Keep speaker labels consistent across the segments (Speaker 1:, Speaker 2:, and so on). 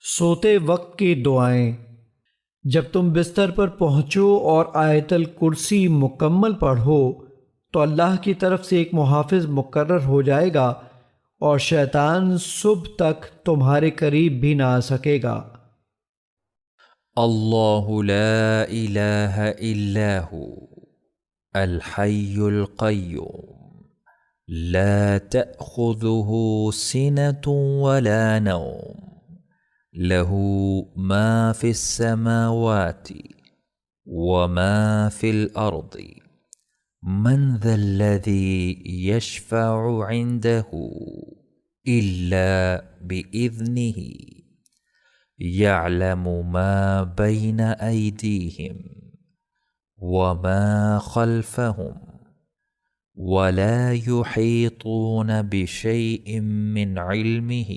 Speaker 1: سوتے وقت کی دعائیں۔ جب تم بستر پر پہنچو اور آیت الکرسی مکمل پڑھو تو اللہ کی طرف سے ایک محافظ مقرر ہو جائے گا اور شیطان صبح تک تمہارے قریب بھی نہ آ سکے گا۔
Speaker 2: اللہ لا الہ الا ہو الحی القیوم لا تأخذه سنة ولا نوم له ما في السماوات وما في الأرض من ذا الذي يشفع عنده إلا بإذنه يعلم ما بين أيديهم وما خلفهم ولا يحيطون بشيء من علمه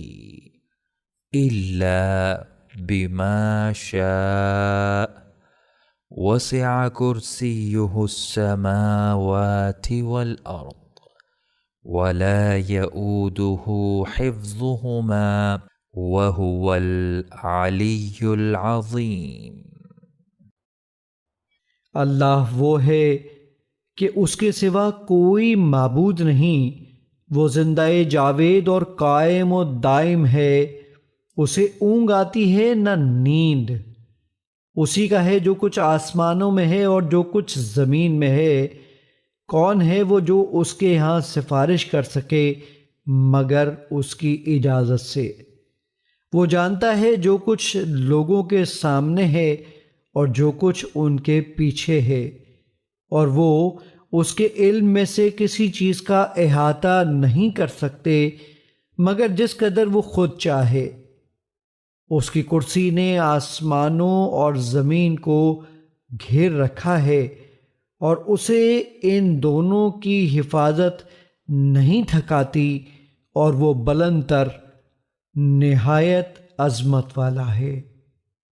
Speaker 2: إلا بما شاء وسع كرسيه السماوات والأرض ولا يؤوده حفظهما وهو العلی العظیم۔
Speaker 1: اللہ وہ ہے کہ اس کے سوا کوئی معبود نہیں، وہ زندہ جاوید اور قائم و دائم ہے، اسے اونگ آتی ہے نہ نیند۔ اسی کا ہے جو کچھ آسمانوں میں ہے اور جو کچھ زمین میں ہے۔ کون ہے وہ جو اس کے ہاں سفارش کر سکے مگر اس کی اجازت سے؟ وہ جانتا ہے جو کچھ لوگوں کے سامنے ہے اور جو کچھ ان کے پیچھے ہے، اور وہ اس کے علم میں سے کسی چیز کا احاطہ نہیں کر سکتے مگر جس قدر وہ خود چاہے۔ اس کی کرسی نے آسمانوں اور زمین کو گھیر رکھا ہے اور اسے ان دونوں کی حفاظت نہیں تھکاتی، اور وہ بلند تر نہایت عظمت والا ہے۔